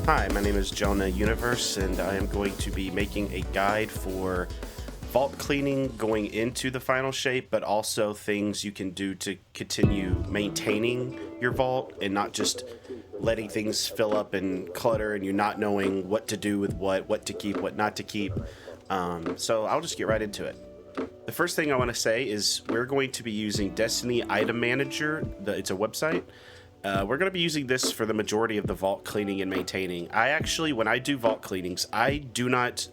Hi, my name is Jonah Universe, and I am going to be making a guide for vault cleaning going into the final shape, but also things you can do to continue maintaining your vault and not just letting things fill up and clutter and you not knowing what to do with what to keep, what not to keep. So I'll just get right into it. The first thing I want to say is we're going to be using Destiny Item Manager. It's a website. We're going to be using this for the majority of the vault cleaning and maintaining. I actually, when I do vault cleanings, I do not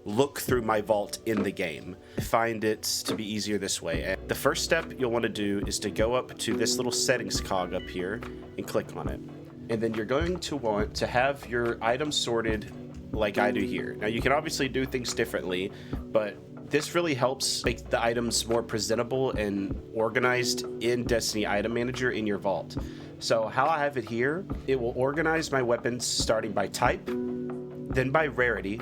look through my vault in the game. I find it to be easier this way. And the first step you'll want to do is to go up to this little settings cog up here and click on it. And then you're going to want to have your items sorted like I do here. Now you can obviously do things differently, but this really helps make the items more presentable and organized in Destiny Item Manager in your vault. So how I have it here, it will organize my weapons starting by type, then by rarity,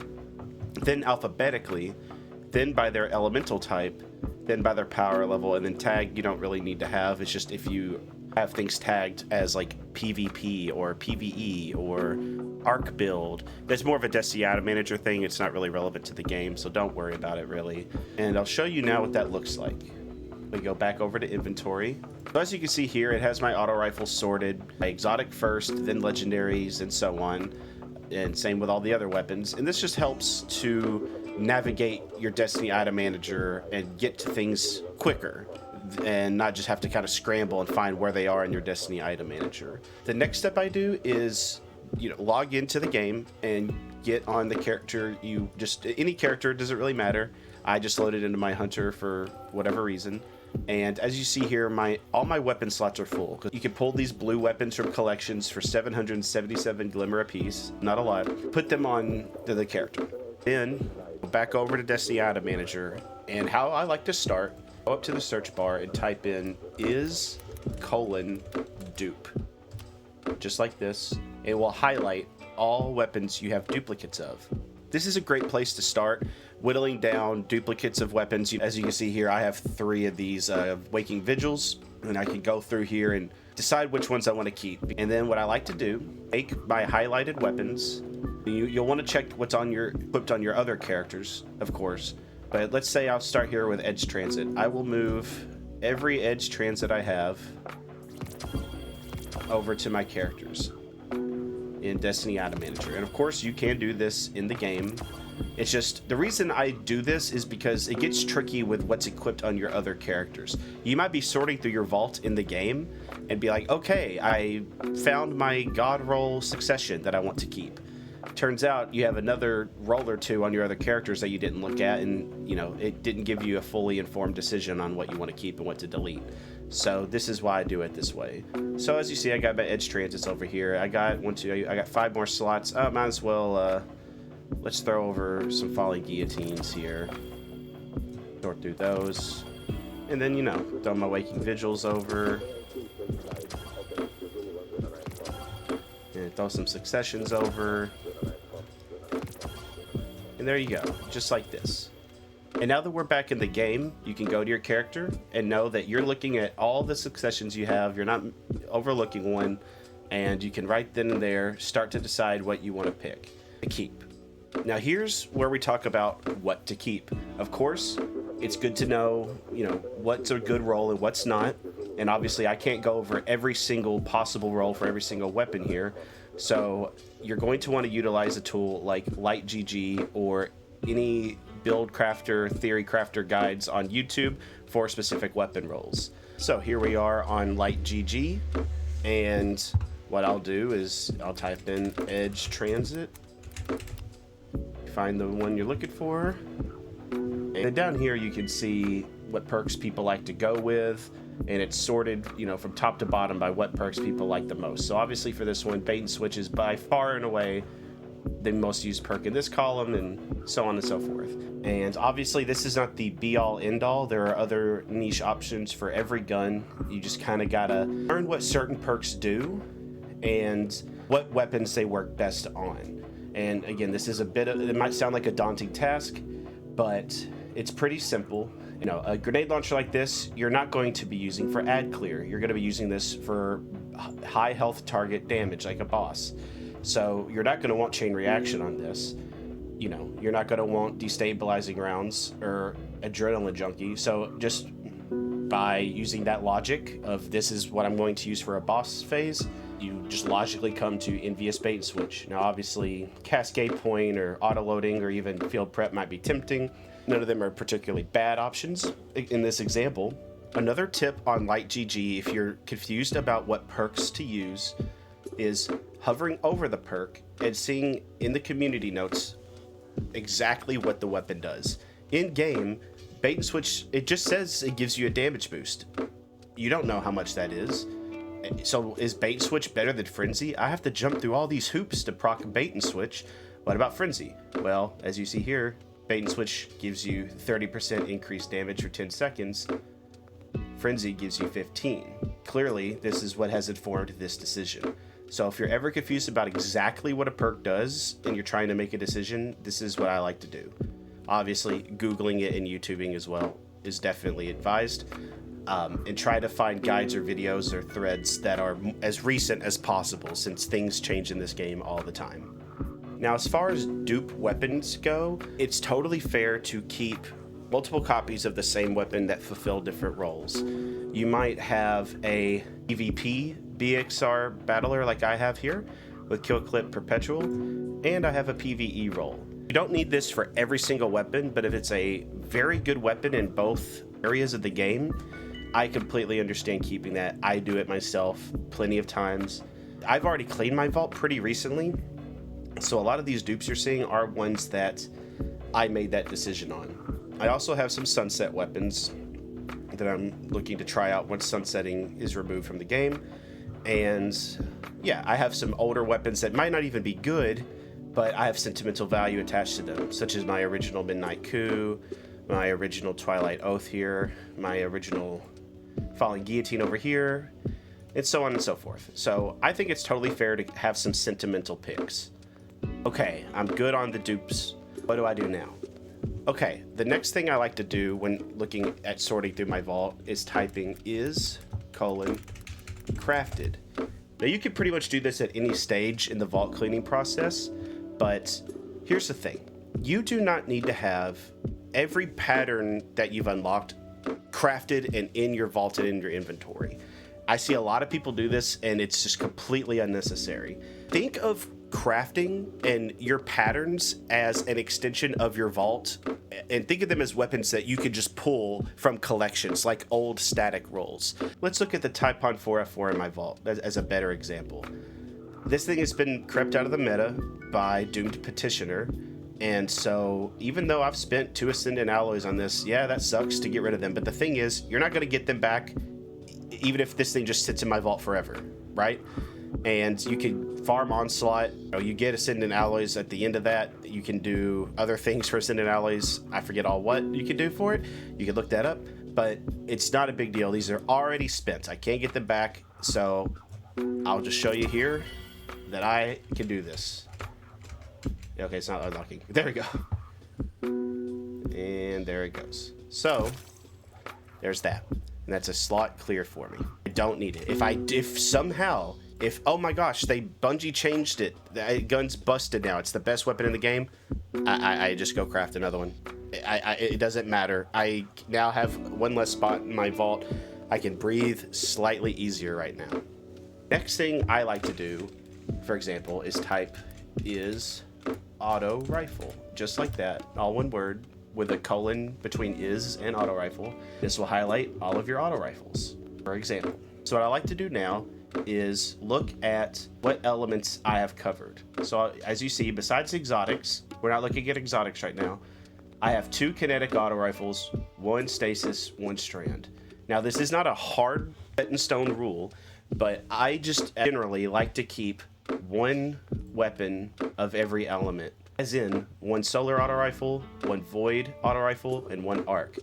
then alphabetically, then by their elemental type, then by their power level, and then tag you don't really need to have. It's just if you have things tagged as like PvP or PvE or arc build. That's more of a Destiny Item Manager thing. It's not really relevant to the game, so don't worry about it really. And I'll show you now what that looks like. We go back over to inventory. So as you can see here, it has my auto rifle sorted by exotic first, then legendaries, and so on. And same with all the other weapons. And this just helps to navigate your Destiny Item Manager and get to things quicker and not just have to kind of scramble and find where they are in your Destiny Item Manager. The next step I do is log into the game and get on the character any character, doesn't really matter. I just loaded into my hunter for whatever reason. And as you see here, all my weapon slots are full. You can pull these blue weapons from collections for 777 glimmer apiece, not a lot. Put them on to the character. Then back over to Destiny Item Manager, and how I like to start, go up to the search bar and type in is:"dupe. Just like this. It will highlight all weapons you have duplicates of. This is a great place to start whittling down duplicates of weapons. As you can see here, I have 3 of these Waking Vigils, and I can go through here and decide which ones I want to keep. And then what I like to do, take my highlighted weapons. You'll want to check what's equipped on your other characters, of course. But let's say I'll start here with Edge Transit. I will move every Edge Transit I have over to my characters in Destiny Item Manager. And of course you can do this in the game. It's just the reason I do this is because it gets tricky with what's equipped on your other characters. You might be sorting through your vault in the game and be like, okay, I found my God roll succession that I want to keep. Turns out you have another roll or 2 on your other characters that you didn't look at, and it didn't give you a fully informed decision on what you want to keep and what to delete. So this is why I do it this way. So as you see, I got my Edge Transits over here. I got 5 more slots. Might as well, let's throw over some Falling Guillotines here. Sort through those. And then, throw my Waking Vigils over. And throw some Successions over. And there you go, just like this. And now that we're back in the game, you can go to your character and know that you're looking at all the successions you have. You're not overlooking one, and you can right then and there start to decide what you want to pick to keep. Now here's where we talk about what to keep. Of course, it's good to know, what's a good roll and what's not. And obviously I can't go over every single possible roll for every single weapon here. So you're going to want to utilize a tool like LightGG or any Buildcrafter, Theory Crafter guides on YouTube for specific weapon rolls. So here we are on LightGG, and what I'll do is I'll type in Edge Transit, find the one you're looking for, and then down here you can see what perks people like to go with, and it's sorted, from top to bottom by what perks people like the most. So obviously for this one, Bait and Switch is by far and away the most used perk in this column, and so on and so forth. And obviously this is not the be-all end-all. There are other niche options for every gun. You just kind of gotta learn what certain perks do and what weapons they work best on. And again, this is it might sound like a daunting task, but it's pretty simple. A grenade launcher like this, you're not going to be using for ad clear. You're going to be using this for high health target damage, like a boss. So you're not going to want chain reaction on this. You know, you're not going to want destabilizing rounds or adrenaline junkie. So just by using that logic of this is what I'm going to use for a boss phase, you just logically come to envious bait and switch. Now, obviously, cascade point or auto loading or even field prep might be tempting. None of them are particularly bad options in this example. Another tip on Light GG, if you're confused about what perks to use, is hovering over the perk and seeing in the community notes exactly what the weapon does. In game, bait and switch, it just says it gives you a damage boost. You don't know how much that is. So is bait and switch better than frenzy? I have to jump through all these hoops to proc bait and switch. What about frenzy? Well, as you see here, bait and switch gives you 30% increased damage for 10 seconds. Frenzy gives you 15. Clearly, this is what has informed this decision. So if you're ever confused about exactly what a perk does and you're trying to make a decision, this is what I like to do. Obviously, Googling it and YouTubing as well is definitely advised. And try to find guides or videos or threads that are as recent as possible, since things change in this game all the time. Now, as far as dupe weapons go, it's totally fair to keep multiple copies of the same weapon that fulfill different roles. You might have a PvP BXR battler like I have here with kill clip perpetual, and I have a PvE role. You don't need this for every single weapon, but if it's a very good weapon in both areas of the game, I completely understand keeping that. I do it myself plenty of times. I've already cleaned my vault pretty recently, so a lot of these dupes you're seeing are ones that I made that decision on. I also have some sunset weapons that I'm looking to try out once sunsetting is removed from the game. And yeah, I have some older weapons that might not even be good, but I have sentimental value attached to them, such as my original Midnight Coup, my original Twilight Oath here, my original Falling Guillotine over here, and so on and so forth. So I think it's totally fair to have some sentimental picks. Okay, I'm good on the dupes. What do I do now? Okay, the next thing I like to do when looking at sorting through my vault is typing is:"crafted." Now you can pretty much do this at any stage in the vault cleaning process, but here's the thing. You do not need to have every pattern that you've unlocked crafted and in your vault and in your inventory. I see a lot of people do this and it's just completely unnecessary. Think of crafting and your patterns as an extension of your vault, and think of them as weapons that you could just pull from collections like old static rolls. Let's look at the Typon 4F4 in my vault as a better example. This thing has been crept out of the meta by Doomed Petitioner, and so even though I've spent 2 Ascendant alloys on this, yeah, that sucks to get rid of them, but the thing is, you're not going to get them back even if this thing just sits in my vault forever, right? And you can farm Onslaught. You get Ascendant alloys at the end of that. You can do other things for Ascendant alloys. I forget all what you can do for it. You can look that up, but it's not a big deal. These are already spent. I can't get them back, so I'll just show you here that I can do this. Okay, it's not unlocking. There we go. And there it goes. So there's that. And that's a slot clear for me. I don't need it. If somehow, oh my gosh, Bungie changed it. The gun's busted now. It's the best weapon in the game. I just go craft another one. It doesn't matter. I now have one less spot in my vault. I can breathe slightly easier right now. Next thing I like to do, for example, is type is auto rifle. Just like that, all one word, with a colon between is and auto rifle. This will highlight all of your auto rifles, for example. So what I like to do now is look at what elements I have covered. So as you see, besides exotics, we're not looking at exotics right now, I have 2 kinetic auto rifles, 1 stasis, 1 strand. Now this is not a hard set in stone rule, but I just generally like to keep 1 weapon of every element, as in 1 solar auto rifle, 1 void auto rifle, and 1 arc.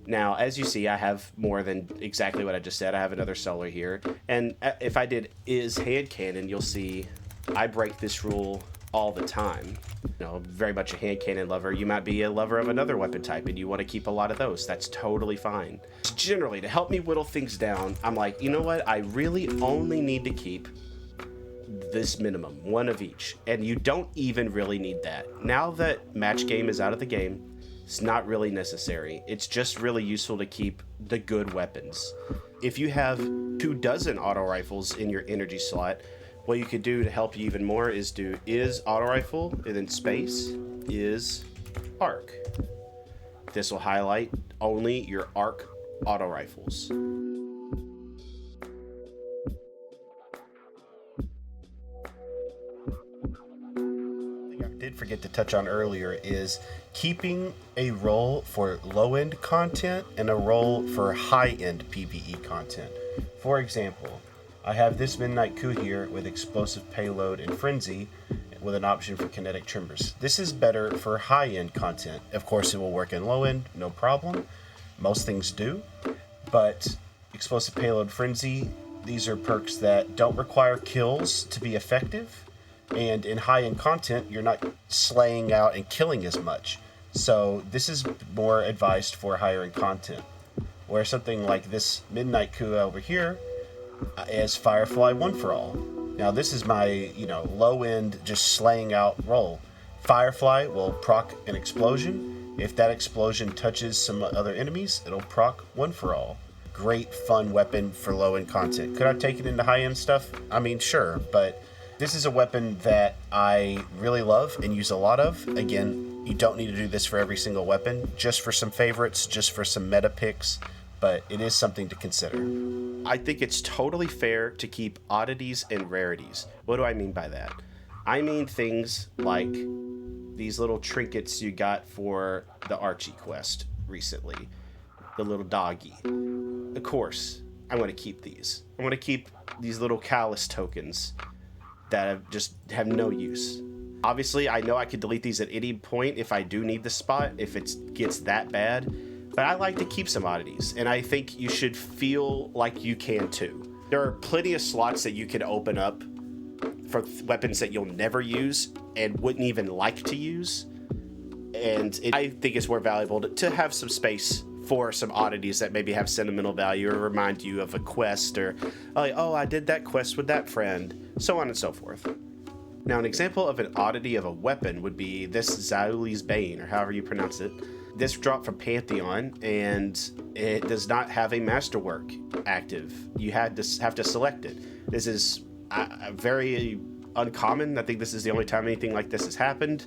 Now, as you see, I have more than exactly what I just said. I have another solar here. And if I did is hand cannon, you'll see I break this rule all the time. You know, very much a hand cannon lover. You might be a lover of another weapon type and you want to keep a lot of those. That's totally fine. Generally, to help me whittle things down, I'm like, you know what? I really only need to keep this minimum, one of each, and you don't even really need that. Now that match game is out of the game, it's not really necessary. It's just really useful to keep the good weapons. If you have 24 auto rifles in your energy slot, what you could do to help you even more is do is auto rifle and then space is arc. This will highlight only your arc auto rifles. Did forget to touch on earlier is keeping a role for low-end content and a role for high-end PvE content. For example, I have this Midnight Coup here with explosive payload and frenzy with an option for kinetic tremors. This is better for high-end content. Of course, it will work in low-end, no problem. Most things do, but explosive payload frenzy, these are perks that don't require kills to be effective. And in high-end content, you're not slaying out and killing as much. So this is more advised for higher-end content. Where something like this Midnight Coup over here is Firefly One for All. Now this is my, low-end just slaying out role. Firefly will proc an explosion. If that explosion touches some other enemies, it'll proc One for All. Great fun weapon for low-end content. Could I take it into high-end stuff? I mean, sure, but this is a weapon that I really love and use a lot of. Again, you don't need to do this for every single weapon, just for some favorites, just for some meta picks, but it is something to consider. I think it's totally fair to keep oddities and rarities. What do I mean by that? I mean things like these little trinkets you got for the Archie quest recently, the little doggy. Of course, I want to keep these. I want to keep these little callus tokens that just have no use. Obviously, I know I could delete these at any point if I do need the spot, if it gets that bad, but I like to keep some oddities, and I think you should feel like you can too. There are plenty of slots that you can open up for weapons that you'll never use and wouldn't even like to use, and I think it's more valuable to have some space for some oddities that maybe have sentimental value or remind you of a quest, or like, oh, I did that quest with that friend, so on and so forth. Now, an example of an oddity of a weapon would be this Zauli's Bane, or however you pronounce it. This dropped from Pantheon, and it does not have a masterwork active. You have to select it. This is very uncommon. I think this is the only time anything like this has happened.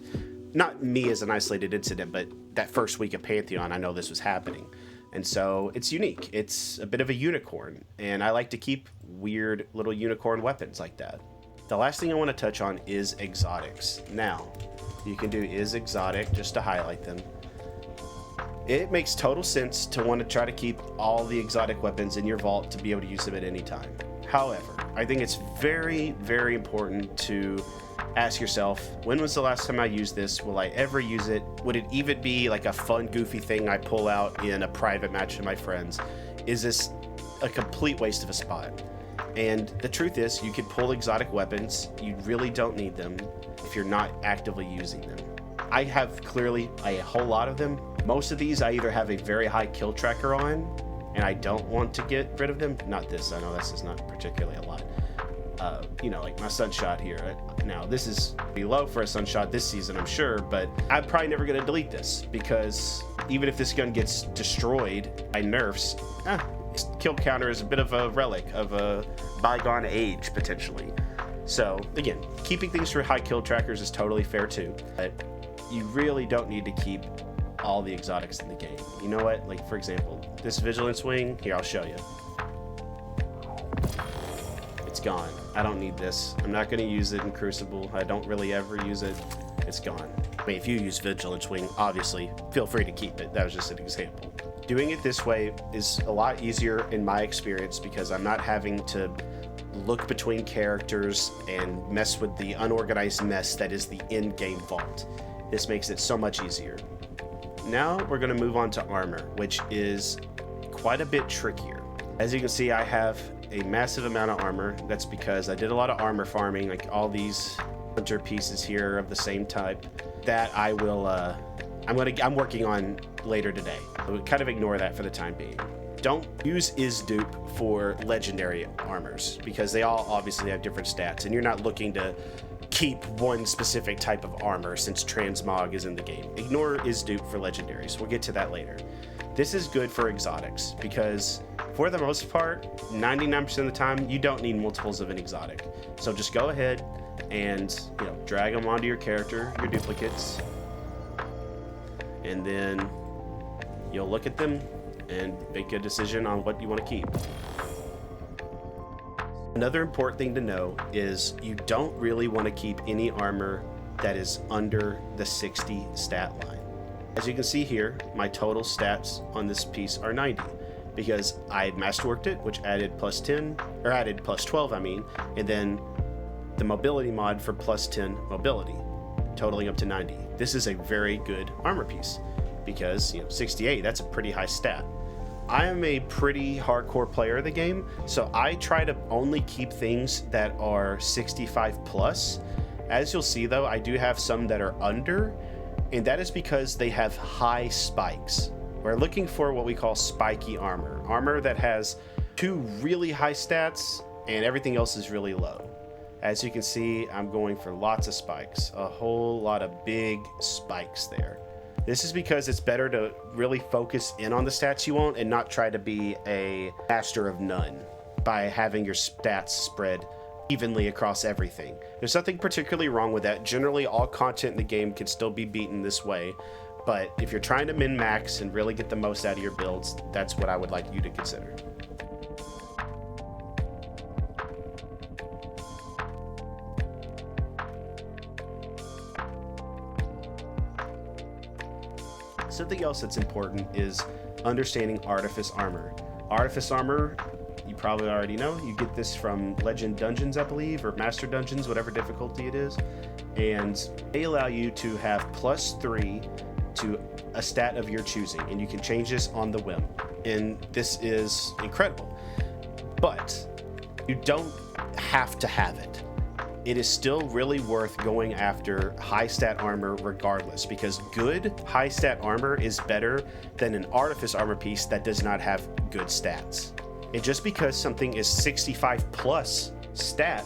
Not me as an isolated incident, but that first week of Pantheon, I know this was happening. And so it's unique. It's a bit of a unicorn, and I like to keep weird little unicorn weapons like that. The last thing I want to touch on is exotics. Now, you can do is exotic just to highlight them. It makes total sense to want to try to keep all the exotic weapons in your vault to be able to use them at any time. However, I think it's very, very important to ask yourself, when was the last time I used this? Will I ever use it? Would it even be like a fun, goofy thing I pull out in a private match with my friends? Is this a complete waste of a spot? And the truth is, you can pull exotic weapons. You really don't need them if you're not actively using them. I have clearly a whole lot of them. Most of these I either have a very high kill tracker on, and I don't want to get rid of them. Not this, I know this is not particularly a lot. Like my sunshot here. Now, this is pretty low for a sunshot this season, I'm sure, but I'm probably never going to delete this, because even if this gun gets destroyed by nerfs, kill counter is a bit of a relic of a bygone age, potentially. So, again, keeping things for high kill trackers is totally fair too, but you really don't need to keep all the exotics in the game. You know what? Like, for example, this Vigilance Wing, here, I'll show you. It's gone. I don't need this. I'm not going to use it in Crucible. I don't really ever use it. It's gone. I mean, if you use Vigilance Wing, obviously, feel free to keep it. That was just an example. Doing it this way is a lot easier in my experience, because I'm not having to look between characters and mess with the unorganized mess that is the in-game vault. This makes it so much easier. Now we're going to move on to armor, which is quite a bit trickier. As you can see, I have a massive amount of armor. That's because I did a lot of armor farming, like all these hunter pieces here of the same type that I will I'm working on later today. I would kind of ignore that for the time being. Don't use is dupe for legendary armors because they all obviously have different stats, and you're not looking to keep one specific type of armor since transmog is in the game. Ignore is dupe for legendaries. We'll get to that later. This is good for exotics because for the most part, 99% of the time, you don't need multiples of an exotic. So just go ahead and drag them onto your character, your duplicates, and then you'll look at them and make a decision on what you want to keep. Another important thing to know is you don't really want to keep any armor that is under the 60 stat line. As you can see here, my total stats on this piece are 90 because I masterworked it, which added plus 10, or added plus 12, I mean, and then the mobility mod for plus 10 mobility, totaling up to 90. This is a very good armor piece because 68, that's a pretty high stat. I am a pretty hardcore player of the game, so I try to only keep things that are 65 plus. As you'll see though, I do have some that are under, and that is because they have high spikes. We're looking for what we call spiky armor. Armor that has 2 really high stats and everything else is really low. As you can see, I'm going for lots of spikes, a whole lot of big spikes there. This is because it's better to really focus in on the stats you want and not try to be a master of none by having your stats spread evenly across everything. There's nothing particularly wrong with that. Generally, all content in the game can still be beaten this way, but if you're trying to min-max and really get the most out of your builds, that's what I would like you to consider. Something else that's important is understanding artifice armor. Artifice armor, you probably already know, you get this from Legend Dungeons, I believe, or Master Dungeons, whatever difficulty it is, and they allow you to have +3 to a stat of your choosing, and you can change this on the whim, and this is incredible. But you don't have to have it. It is still really worth going after high stat armor regardless, because good high stat armor is better than an artifice armor piece that does not have good stats. And just because something is 65 plus stat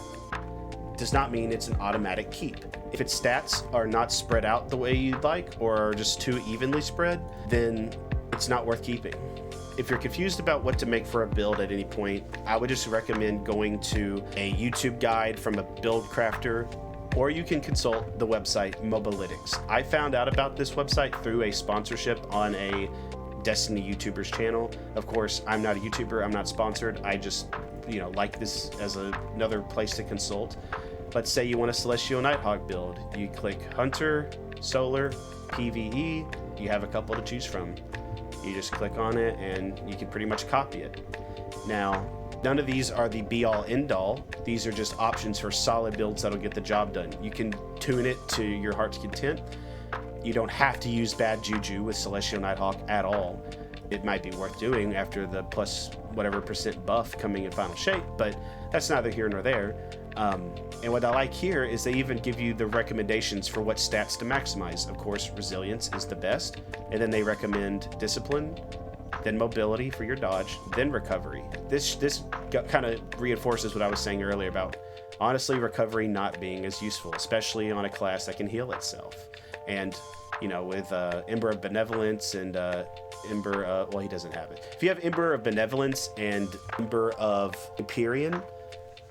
does not mean it's an automatic keep. If its stats are not spread out the way you'd like, or are just too evenly spread, then it's not worth keeping. If you're confused about what to make for a build at any point, I would just recommend going to a YouTube guide from a Buildcrafter, or you can consult the website Mobalytics. I found out about this website through a sponsorship on a Destiny YouTuber's channel. Of course, I'm not a YouTuber, I'm not sponsored. I just, like this as another place to consult. Let's say you want a Celestial Nighthawk build. You click Hunter, Solar, PvE, you have a couple to choose from. You just click on it and you can pretty much copy it. Now, none of these are the be-all end-all. These are just options for solid builds that'll get the job done. You can tune it to your heart's content. You don't have to use bad juju with Celestial Nighthawk at all. It might be worth doing after the plus whatever % buff coming in final shape, but that's neither here nor there. And what I like here is they even give you the recommendations for what stats to maximize. Of course, resilience is the best, and then they recommend discipline, then mobility for your dodge, then recovery. This kind of reinforces what I was saying earlier about honestly recovery not being as useful, especially on a class that can heal itself. And with Ember of Benevolence and Ember, well, he doesn't have it. If you have Ember of Benevolence and Ember of Empyrean,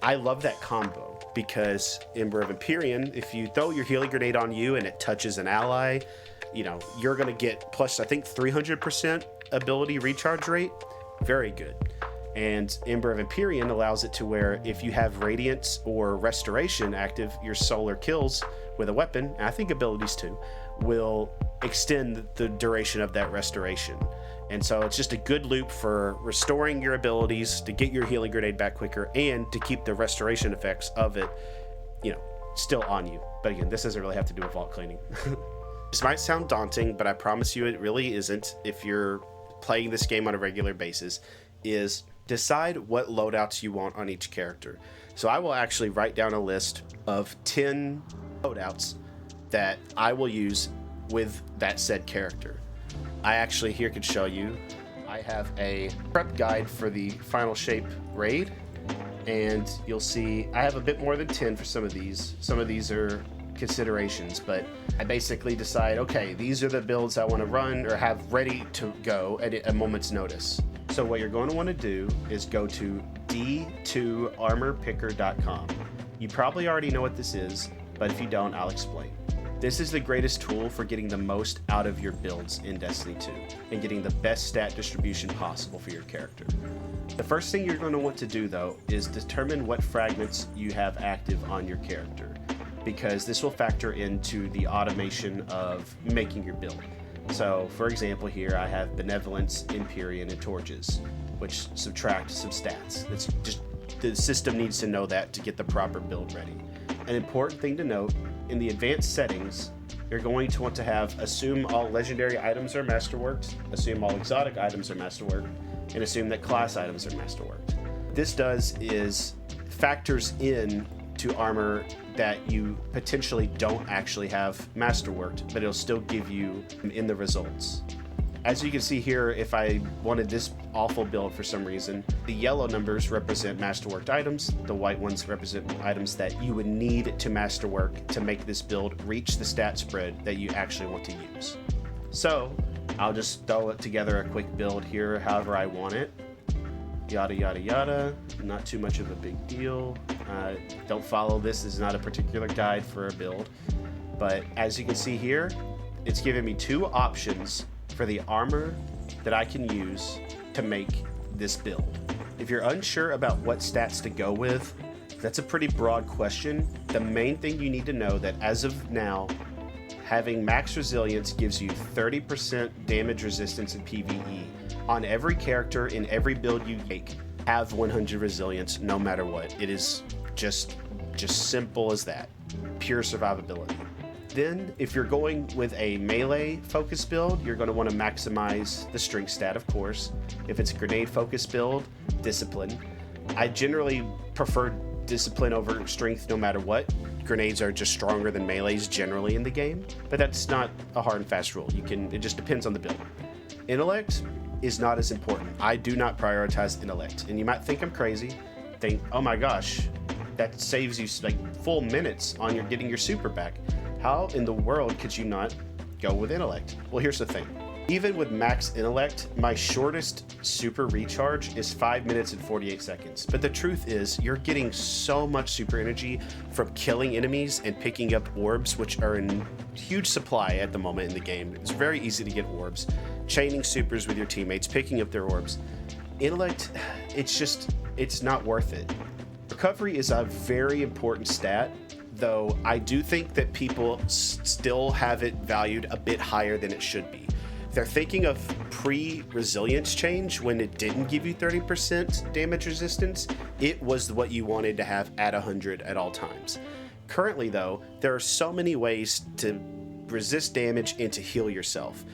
I love that combo, because Ember of Empyrean, if you throw your healing grenade on you and it touches an ally, you're going to get plus, I think, 300% ability recharge rate. Very good. And Ember of Empyrean allows it to where if you have Radiance or Restoration active, your solar kills with a weapon, and I think abilities too, will extend the duration of that restoration. And so it's just a good loop for restoring your abilities, to get your healing grenade back quicker, and to keep the restoration effects of it, still on you. But again, this doesn't really have to do with vault cleaning. This might sound daunting, but I promise you it really isn't if you're playing this game on a regular basis, is decide what loadouts you want on each character. So I will actually write down a list of 10 loadouts that I will use with that said character. I actually here could show you. I have a prep guide for the Final Shape raid, and you'll see I have a bit more than 10 for some of these. Some of these are considerations, but I basically decide, okay, these are the builds I want to run or have ready to go at a moment's notice. So what you're going to want to do is go to d2armorpicker.com. You probably already know what this is, but if you don't, I'll explain. This is the greatest tool for getting the most out of your builds in Destiny 2 and getting the best stat distribution possible for your character. The first thing you're going to want to do, though, is determine what fragments you have active on your character, because this will factor into the automation of making your build. So, for example, here I have Benevolence, Empyrean, and Torches, which subtract some stats. It's just the system needs to know that to get the proper build ready. An important thing to note, in the advanced settings, you're going to want to have assume all legendary items are masterworked, assume all exotic items are masterworked, and assume that class items are masterworked. This does is factors in to armor that you potentially don't actually have masterworked, but it'll still give you in the results. As you can see here, if I wanted this awful build for some reason, the yellow numbers represent masterworked items, the white ones represent items that you would need to masterwork to make this build reach the stat spread that you actually want to use. So I'll just throw it together a quick build here however I want it. Yada yada yada, not too much of a big deal. Don't follow this is not a particular guide for a build, but as you can see here, it's giving me two options for the armor that I can use to make this build. If you're unsure about what stats to go with, that's a pretty broad question. The main thing you need to know that as of now, having max resilience gives you 30% damage resistance in PvE. On every character in every build you make, have 100 resilience no matter what. It is just simple as that. Pure survivability. Then, if you're going with a melee focus build, you're going to want to maximize the strength stat, of course. If it's a grenade focus build, discipline. I generally prefer discipline over strength no matter what. Grenades are just stronger than melees generally in the game, but that's not a hard and fast rule. It just depends on the build. Intellect is not as important. I do not prioritize intellect, and you might think I'm crazy. Think, oh my gosh, that saves you like full minutes on your getting your super back. How in the world could you not go with intellect? Well, here's the thing. Even with max intellect, my shortest super recharge is 5 minutes and 48 seconds. But the truth is, you're getting so much super energy from killing enemies and picking up orbs, which are in huge supply at the moment in the game. It's very easy to get orbs. Chaining supers with your teammates, picking up their orbs. Intellect, it's not worth it. Recovery is a very important stat, though I do think that people still have it valued a bit higher than it should be. They're thinking of pre-resilience change when it didn't give you 30% damage resistance. It was what you wanted to have at 100 at all times. Currently, though, there are so many ways to resist damage and to heal yourself.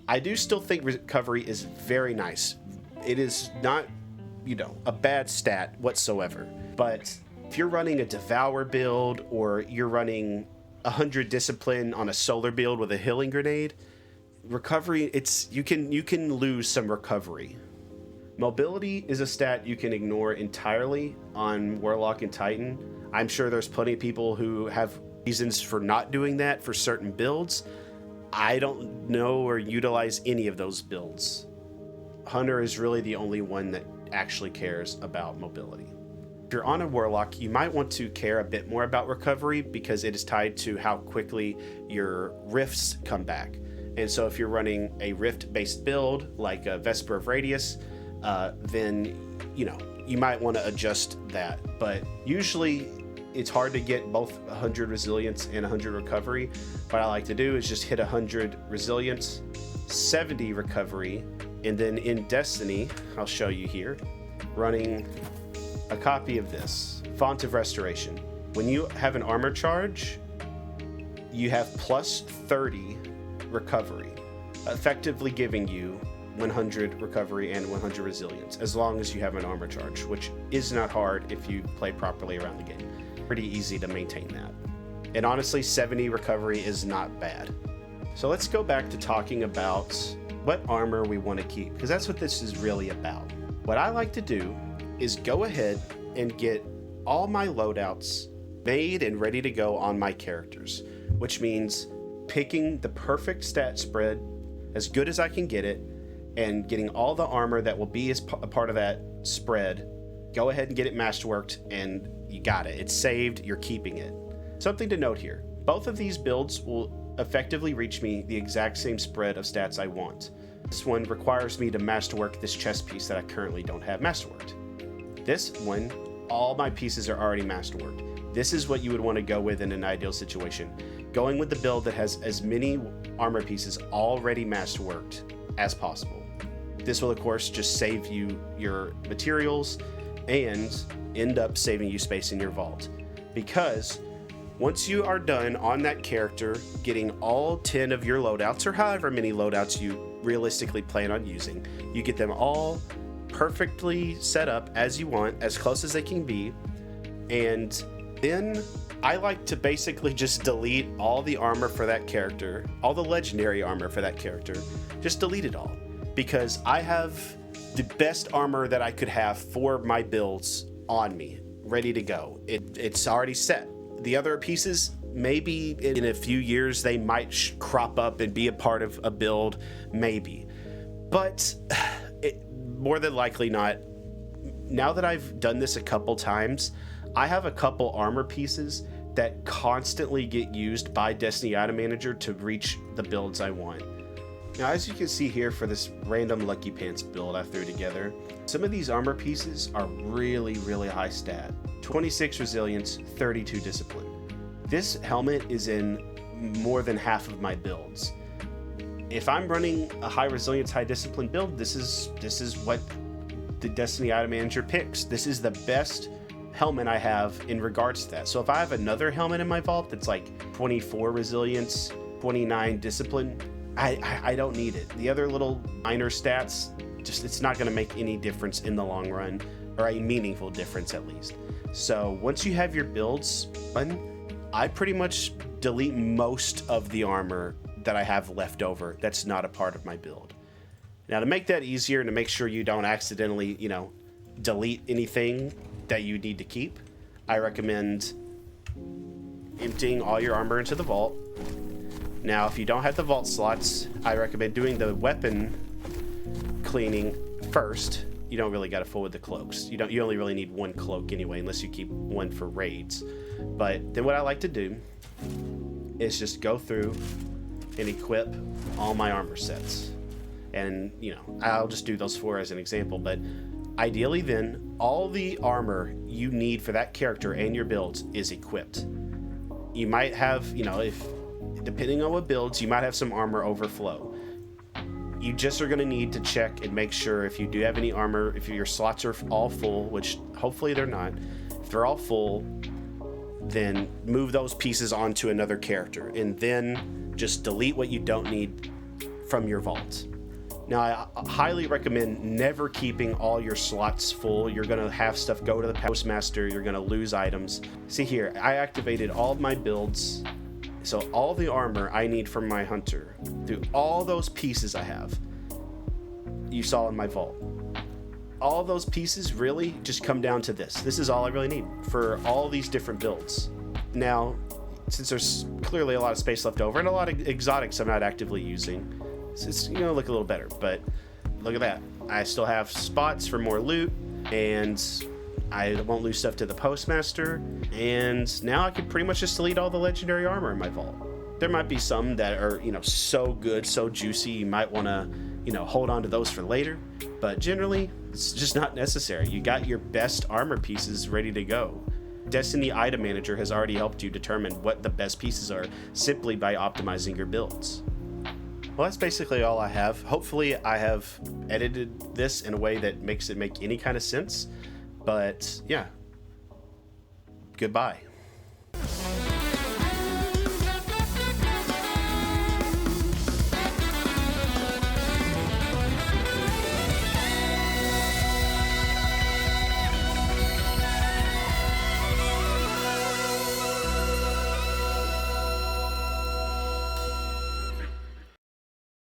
I do still think recovery is very nice. It is not, a bad stat whatsoever. But if you're running a Devour build or you're running 100 discipline on a solar build with a healing grenade, recovery, you can lose some recovery. Mobility is a stat you can ignore entirely on Warlock and Titan. I'm sure there's plenty of people who have reasons for not doing that for certain builds. I don't know or utilize any of those builds. Hunter is really the only one that actually cares about mobility. If you're on a Warlock, you might want to care a bit more about recovery because it is tied to how quickly your rifts come back. And so if you're running a rift-based build, like a Vesper of Radius, then, you might want to adjust that. But usually it's hard to get both 100 resilience and 100 recovery. What I like to do is just hit 100 resilience, 70 recovery, and then in Destiny, I'll show you here, running a copy of this, Font of Restoration. When you have an armor charge, you have plus 30 recovery, effectively giving you 100 recovery and 100 resilience, as long as you have an armor charge, which is not hard if you play properly around the game. Pretty easy to maintain that. And honestly, 70 recovery is not bad. So let's go back to talking about what armor we want to keep, because that's what this is really about. What I like to do is go ahead and get all my loadouts made and ready to go on my characters, which means picking the perfect stat spread as good as I can get it and getting all the armor that will be as a part of that spread. Go ahead and get it masterworked, and you got it. It's saved, you're keeping it. Something to note here, both of these builds will effectively reach me the exact same spread of stats I want. This one requires me to masterwork this chest piece that I currently don't have masterworked. This one, all my pieces are already masterworked. This is what you would want to go with in an ideal situation. Going with the build that has as many armor pieces already masterworked as possible. This will of course just save you your materials and end up saving you space in your vault. Because once you are done on that character getting all 10 of your loadouts, or however many loadouts you realistically plan on using, you get them all perfectly set up as you want, as close as they can be, and then I like to basically just delete all the armor for that character, all the legendary armor for that character, just delete it all, because I have the best armor that I could have for my builds on me, ready to go. It's already set. The other pieces, maybe in a few years they might crop up and be a part of a build, maybe, but more than likely not. Now that I've done this a couple times, I have a couple armor pieces that constantly get used by Destiny Item Manager to reach the builds I want. Now, as you can see here for this random Lucky Pants build I threw together, some of these armor pieces are really, really high stat. 26 resilience, 32 discipline. This helmet is in more than half of my builds. If I'm running a high resilience, high discipline build, this is what the Destiny Item Manager picks. This is the best helmet I have in regards to that. So if I have another helmet in my vault that's like 24 resilience, 29 discipline, I don't need it. The other little minor stats, just it's not going to make any difference in the long run, or a meaningful difference at least. So once you have your builds done, I pretty much delete most of the armor that I have left over that's not a part of my build. Now, to make that easier and to make sure you don't accidentally, delete anything that you need to keep, I recommend emptying all your armor into the vault. Now, if you don't have the vault slots, I recommend doing the weapon cleaning first. You don't really got to fool with the cloaks. You only really need one cloak anyway, unless you keep one for raids. But then what I like to do is just go through and equip all my armor sets. And, I'll just do those four as an example, but ideally then, all the armor you need for that character and your builds is equipped. You might have, if depending on what builds, you might have some armor overflow. You just are going to need to check and make sure if you do have any armor, if your slots are all full, which hopefully they're not. If they're all full, then move those pieces onto another character, and then just delete what you don't need from your vault. Now, I highly recommend never keeping all your slots full. You're going to have stuff go to the postmaster. You're going to lose items. See here, I activated all of my builds. So all the armor I need from my hunter, through all those pieces I have, you saw in my vault. All those pieces really just come down to this. This is all I really need for all these different builds. Now, since there's clearly a lot of space left over and a lot of exotics I'm not actively using, it's going to look a little better. But look at that. I still have spots for more loot, and I won't lose stuff to the postmaster, and now I can pretty much just delete all the legendary armor in my vault. There might be some that are, so good, so juicy, you might want to, hold on to those for later, but generally, it's just not necessary. You got your best armor pieces ready to go. Destiny Item Manager has already helped you determine what the best pieces are simply by optimizing your builds. Well, that's basically all I have. Hopefully, I have edited this in a way that makes it make any kind of sense. But yeah, goodbye.